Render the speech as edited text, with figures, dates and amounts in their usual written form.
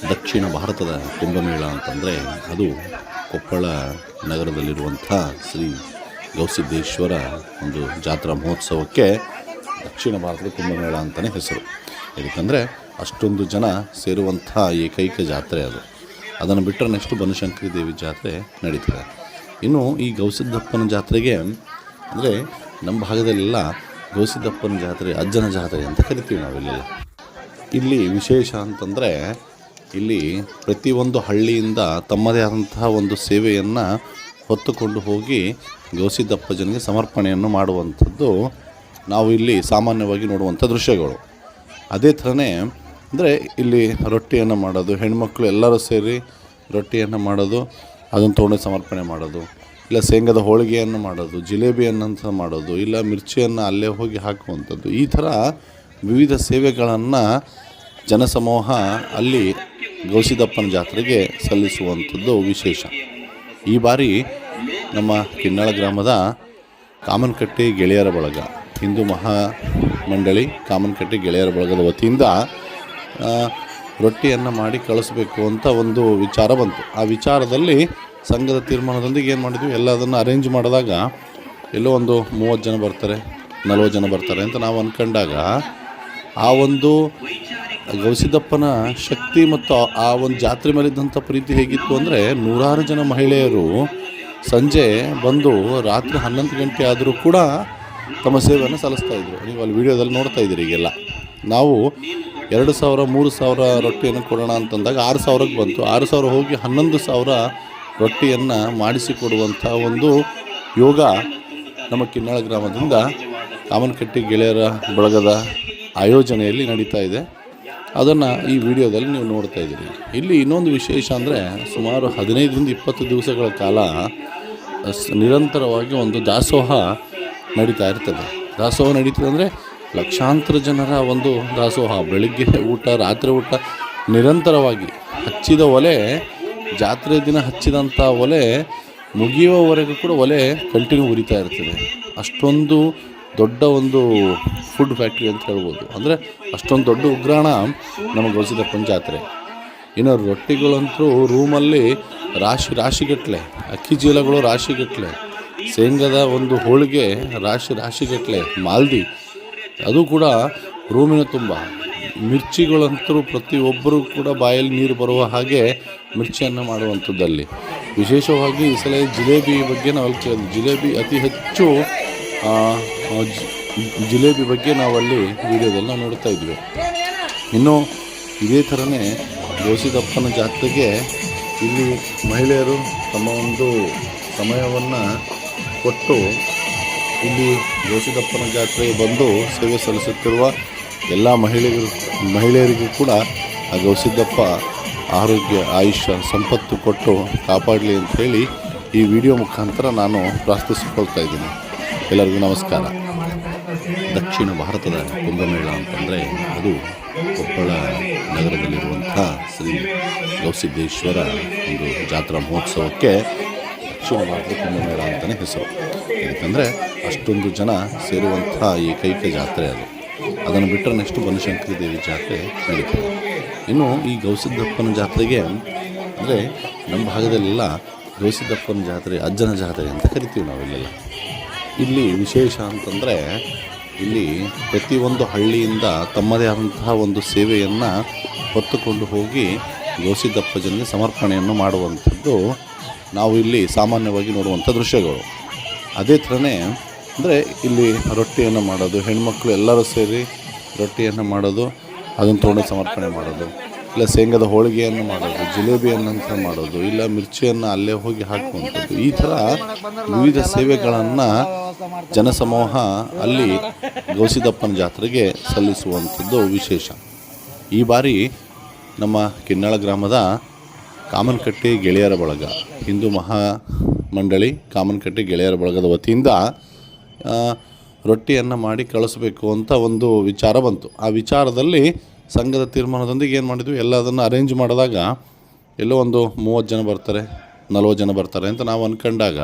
ದಕ್ಷಿಣ ಭಾರತದ ಕುಂಭಮೇಳ ಅಂತಂದರೆ ಅದು ಕೊಪ್ಪಳ ನಗರದಲ್ಲಿರುವಂಥ ಶ್ರೀ ಗವಿಸಿದ್ದೇಶ್ವರ ಒಂದು ಜಾತ್ರಾ ಮಹೋತ್ಸವಕ್ಕೆ ದಕ್ಷಿಣ ಭಾರತದ ಕುಂಭಮೇಳ ಅಂತಲೇ ಹೆಸರು. ಏಕೆಂದರೆ ಅಷ್ಟೊಂದು ಜನ ಸೇರುವಂಥ ಏಕೈಕ ಜಾತ್ರೆ ಅದು. ಅದನ್ನು ಬಿಟ್ಟರೆ ನೆಕ್ಸ್ಟು ಬನಶಂಕರಿ ದೇವಿ ಜಾತ್ರೆ ನಡೀತದೆ. ಇನ್ನು ಈ ಗವಿಸಿದ್ದಪ್ಪನ ಜಾತ್ರೆಗೆ ಅಂದರೆ ನಮ್ಮ ಭಾಗದಲ್ಲೆಲ್ಲ ಗವಿಸಿದ್ದಪ್ಪನ ಜಾತ್ರೆ ಅಜ್ಜನ ಜಾತ್ರೆ ಅಂತ ಕರಿತೀವಿ ನಾವಿಲ್ಲೆಲ್ಲ. ಇಲ್ಲಿ ವಿಶೇಷ ಅಂತಂದರೆ ಇಲ್ಲಿ ಪ್ರತಿಯೊಂದು ಹಳ್ಳಿಯಿಂದ ತಮ್ಮದೇ ಆದಂತಹ ಒಂದು ಸೇವೆಯನ್ನು ಹೊತ್ತುಕೊಂಡು ಹೋಗಿ ಗವಿಸಿದ್ದಪ್ಪನಿಗೆ ಸಮರ್ಪಣೆಯನ್ನು ಮಾಡುವಂಥದ್ದು ನಾವು ಇಲ್ಲಿ ಸಾಮಾನ್ಯವಾಗಿ ನೋಡುವಂಥ ದೃಶ್ಯಗಳು. ಅದೇ ಥರನೇ ಅಂದರೆ ಇಲ್ಲಿ ರೊಟ್ಟಿಯನ್ನು ಮಾಡೋದು, ಹೆಣ್ಮಕ್ಳು ಎಲ್ಲರೂ ಸೇರಿ ರೊಟ್ಟಿಯನ್ನು ಮಾಡೋದು, ಅದನ್ನು ತೊಗೊಂಡು ಸಮರ್ಪಣೆ ಮಾಡೋದು, ಇಲ್ಲ ಶೇಂಗಾದ ಹೋಳಿಗೆಯನ್ನು ಮಾಡೋದು, ಜಿಲೇಬಿಯನ್ನಂತ ಮಾಡೋದು, ಇಲ್ಲ ಮಿರ್ಚಿಯನ್ನು ಅಲ್ಲೇ ಹೋಗಿ ಹಾಕುವಂಥದ್ದು. ಈ ಥರ ವಿವಿಧ ಸೇವೆಗಳನ್ನು ಜನಸಮೂಹ ಅಲ್ಲಿ ಗವಿಸಿದ್ದಪ್ಪನ ಜಾತ್ರೆಗೆ ಸಲ್ಲಿಸುವಂಥದ್ದು ವಿಶೇಷ. ಈ ಬಾರಿ ನಮ್ಮ ಕಿನ್ನಾಳ ಗ್ರಾಮದ ಕಾಮನಕಟ್ಟೆ ಗೆಳೆಯರ ಬಳಗ, ಹಿಂದೂ ಮಹಾಮಂಡಳಿ ಕಾಮನಕಟ್ಟೆ ಗೆಳೆಯರ ಬಳಗದ ವತಿಯಿಂದ ರೊಟ್ಟಿಯನ್ನು ಮಾಡಿ ಕಳಿಸ್ಬೇಕು ಅಂತ ಒಂದು ವಿಚಾರ ಬಂತು. ಆ ವಿಚಾರದಲ್ಲಿ ಸಂಘದ ತೀರ್ಮಾನದೊಂದಿಗೆ ಏನು ಮಾಡಿದ್ವಿ, ಎಲ್ಲದನ್ನು ಅರೇಂಜ್ ಮಾಡಿದಾಗ ಎಲ್ಲೋ ಒಂದು 30 ಜನ ಬರ್ತಾರೆ, 40 ಜನ ಬರ್ತಾರೆ ಅಂತ ನಾವು ಅಂದ್ಕೊಂಡಾಗ ಆ ಒಂದು ಗವಿಸಿದ್ದಪ್ಪನ ಶಕ್ತಿ ಮತ್ತು ಆ ಒಂದು ಜಾತ್ರೆ ಮೇಲಿದ್ದಂಥ ಪ್ರೀತಿ ಹೇಗಿತ್ತು ಅಂದರೆ, ನೂರಾರು ಜನ ಮಹಿಳೆಯರು ಸಂಜೆ ಬಂದು ರಾತ್ರಿ 11 ಗಂಟೆ ಆದರೂ ಕೂಡ ತಮ್ಮ ಸೇವೆಯನ್ನು ಸಲ್ಲಿಸ್ತಾಯಿದ್ರು. ನೀವು ಅಲ್ಲಿ ವಿಡಿಯೋದಲ್ಲಿ ನೋಡ್ತಾ ಇದ್ದೀರಿ. ಈಗೆಲ್ಲ ನಾವು 2,000 3,000 ರೊಟ್ಟಿಯನ್ನು ಕೊಡೋಣ ಅಂತಂದಾಗ 6,000ಕ್ಕೆ ಬಂತು. 6,000 ಹೋಗಿ 11,000 ರೊಟ್ಟಿಯನ್ನು ಮಾಡಿಸಿಕೊಡುವಂಥ ಒಂದು ಯೋಗ ನಮ್ಮ ಕಿನ್ನಾಳ ಗ್ರಾಮದಿಂದ ಕಾಮನಕಟ್ಟೆ ಗೆಳೆಯರ ಬಳಗದ ಆಯೋಜನೆಯಲ್ಲಿ ನಡೀತಾ ಇದೆ. ಅದನ್ನು ಈ ವಿಡಿಯೋದಲ್ಲಿ ನೀವು ನೋಡ್ತಾ ಇದ್ದೀರಿ. ಇಲ್ಲಿ ಇನ್ನೊಂದು ವಿಶೇಷ ಅಂದರೆ, ಸುಮಾರು 15ರಿಂದ 20 ದಿವಸಗಳ ಕಾಲ ನಿರಂತರವಾಗಿ ಒಂದು ದಾಸೋಹ ನಡೀತಾ ಇರ್ತದೆ. ದಾಸೋಹ ನಡೀತದೆ ಅಂದರೆ ಲಕ್ಷಾಂತರ ಜನರ ಒಂದು ದಾಸೋಹ. ಬೆಳಗ್ಗೆ ಊಟ, ರಾತ್ರಿ ಊಟ, ನಿರಂತರವಾಗಿ ಹಚ್ಚಿದ ಒಲೆ, ಜಾತ್ರೆ ದಿನ ಹಚ್ಚಿದಂಥ ಒಲೆ ಮುಗಿಯುವವರೆಗೂ ಕೂಡ ಒಲೆ ಕಂಟಿನ್ಯೂ ಉರಿತಾ ಇರ್ತದೆ. ಅಷ್ಟೊಂದು ದೊಡ್ಡ ಒಂದು ಫುಡ್ ಫ್ಯಾಕ್ಟ್ರಿ ಅಂತ ಹೇಳ್ಬೋದು. ಅಂದರೆ ಅಷ್ಟೊಂದು ದೊಡ್ಡ ಉಗ್ರಾಣ ನಮ್ಮ ಗವಿಸಿದ್ದಪ್ಪನ ಜಾತ್ರೆ. ಇನ್ನು ರೊಟ್ಟಿಗಳಂತೂ ರೂಮಲ್ಲಿ ರಾಶಿಗಟ್ಟಲೆ, ಅಕ್ಕಿ ಚೀಲಗಳು ರಾಶಿಗಟ್ಟಲೆ, ಶೇಂಗಾದ ಒಂದು ಹೋಳಿಗೆ ರಾಶಿಗಟ್ಟಲೆ, ಮಾಲ್ದಿ ಅದು ಕೂಡ ರೂಮಿನ ತುಂಬ. ಮಿರ್ಚಿಗಳಂತೂ ಪ್ರತಿಯೊಬ್ಬರೂ ಕೂಡ ಬಾಯಲ್ಲಿ ನೀರು ಬರುವ ಹಾಗೆ ಮಿರ್ಚಿಯನ್ನು ಮಾಡುವಂಥದ್ದಲ್ಲಿ. ವಿಶೇಷವಾಗಿ ಈ ಸಲ ಜಿಲೇಬಿ ಬಗ್ಗೆ ನಾವು ಕೇಳಿದ್ವಿ. ಜಿಲೇಬಿ ಅತಿ ಹೆಚ್ಚು ಜಿಲೇಬಿ ಬಗ್ಗೆ ನಾವಲ್ಲಿ ವಿಡಿಯೋದಲ್ಲಿ ನಾವು ನೋಡ್ತಾ ಇದ್ವಿ. ಇನ್ನು ಇದೇ ಥರನೇ ಗವಿಸಿದ್ದಪ್ಪನ ಜಾತ್ರೆಗೆ ಇಲ್ಲಿ ಮಹಿಳೆಯರು ತಮ್ಮ ಒಂದು ಸಮಯವನ್ನು ಕೊಟ್ಟು ಇಲ್ಲಿ ಗವಿಸಿದ್ದಪ್ಪನ ಜಾತ್ರೆಗೆ ಬಂದು ಸೇವೆ ಸಲ್ಲಿಸುತ್ತಿರುವ ಎಲ್ಲ ಮಹಿಳೆಯರಿಗೂ ಕೂಡ ಆ ಗವಿಸಿದ್ದಪ್ಪ ಆರೋಗ್ಯ, ಆಯುಷ್ಯ, ಸಂಪತ್ತು ಕೊಟ್ಟು ಕಾಪಾಡಲಿ ಅಂತ ಹೇಳಿ ಈ ವಿಡಿಯೋ ಮುಖಾಂತರ ನಾನು ಪ್ರಾರ್ಥಿಸಿಕೊಳ್ತಾ ಇದ್ದೀನಿ. ಎಲ್ಲರಿಗೂ ನಮಸ್ಕಾರ. ದಕ್ಷಿಣ ಭಾರತದ ಕುಂಭಮೇಳ ಅಂತಂದರೆ ಅದು ಕೊಪ್ಪಳ ನಗರದಲ್ಲಿರುವಂಥ ಶ್ರೀ ಗವಿಸಿದ್ದೇಶ್ವರ ಒಂದು ಜಾತ್ರಾ ಮಹೋತ್ಸವಕ್ಕೆ ದಕ್ಷಿಣ ಭಾರತದ ಕುಂಭಮೇಳ ಅಂತಲೇ ಹೆಸರು. ಏಕೆಂದರೆ ಅಷ್ಟೊಂದು ಜನ ಸೇರುವಂಥ ಏಕೈಕ ಜಾತ್ರೆ ಅದು. ಅದನ್ನು ಬಿಟ್ಟರೆ ನೆಕ್ಸ್ಟು ಬನಶಂಕರಿ ದೇವಿ ಜಾತ್ರೆ ನಡೀತದೆ. ಇನ್ನು ಈ ಗವಿಸಿದ್ದಪ್ಪನ ಜಾತ್ರೆಗೆ ಅಂದರೆ ನಮ್ಮ ಭಾಗದಲ್ಲೆಲ್ಲ ಗವಿಸಿದ್ದಪ್ಪನ ಜಾತ್ರೆ ಅಜ್ಜನ ಜಾತ್ರೆ ಅಂತ ಕರಿತೀವಿ ನಾವಿಲ್ಲೆಲ್ಲ. ಇಲ್ಲಿ ವಿಶೇಷ ಅಂತಂದರೆ ಇಲ್ಲಿ ಪ್ರತಿಯೊಂದು ಹಳ್ಳಿಯಿಂದ ತಮ್ಮದೇ ಆದಂತಹ ಒಂದು ಸೇವೆಯನ್ನು ಹೊತ್ತುಕೊಂಡು ಹೋಗಿ ಗವಿಸಿದ್ದಪ್ಪನಿಗೆ ಸಮರ್ಪಣೆಯನ್ನು ಮಾಡುವಂಥದ್ದು ನಾವು ಇಲ್ಲಿ ಸಾಮಾನ್ಯವಾಗಿ ನೋಡುವಂಥ ದೃಶ್ಯಗಳು. ಅದೇ ಥರನೇ ಅಂದರೆ ಇಲ್ಲಿ ರೊಟ್ಟಿಯನ್ನು ಮಾಡೋದು, ಹೆಣ್ಮಕ್ಳು ಎಲ್ಲರೂ ಸೇರಿ ರೊಟ್ಟಿಯನ್ನು ಮಾಡೋದು, ಅದನ್ನು ತೊಗೊಂಡು ಸಮರ್ಪಣೆ ಮಾಡೋದು, ಇಲ್ಲ ಶೇಂಗಾದ ಹೋಳಿಗೆಯನ್ನು ಮಾಡೋದು, ಜಿಲೇಬಿಯನ್ನಂತ ಮಾಡೋದು, ಇಲ್ಲ ಮಿರ್ಚಿಯನ್ನು ಅಲ್ಲೇ ಹೋಗಿ ಹಾಕುವಂಥದ್ದು. ಈ ಥರ ವಿವಿಧ ಸೇವೆಗಳನ್ನು ಜನಸಮೂಹ ಅಲ್ಲಿ ಗವಿಸಿದ್ದಪ್ಪನ ಜಾತ್ರೆಗೆ ಸಲ್ಲಿಸುವಂಥದ್ದು ವಿಶೇಷ. ಈ ಬಾರಿ ನಮ್ಮ ಕಿನ್ನಾಳ ಗ್ರಾಮದ ಕಾಮನಕಟ್ಟೆ ಗೆಳೆಯರ ಬಳಗ, ಹಿಂದೂ ಮಹಾಮಂಡಳಿ ಕಾಮನಕಟ್ಟೆ ಗೆಳೆಯರ ಬಳಗದ ವತಿಯಿಂದ ರೊಟ್ಟಿಯನ್ನು ಮಾಡಿ ಕಳಿಸ್ಬೇಕು ಅಂತ ಒಂದು ವಿಚಾರ ಬಂತು. ಆ ವಿಚಾರದಲ್ಲಿ ಸಂಘದ ತೀರ್ಮಾನದೊಂದಿಗೆ ಏನು ಮಾಡಿದ್ವಿ, ಎಲ್ಲದನ್ನು ಅರೇಂಜ್ ಮಾಡಿದಾಗ ಎಲ್ಲೋ ಒಂದು 30 ಜನ ಬರ್ತಾರೆ, 40 ಜನ ಬರ್ತಾರೆ ಅಂತ ನಾವು ಅಂದ್ಕೊಂಡಾಗ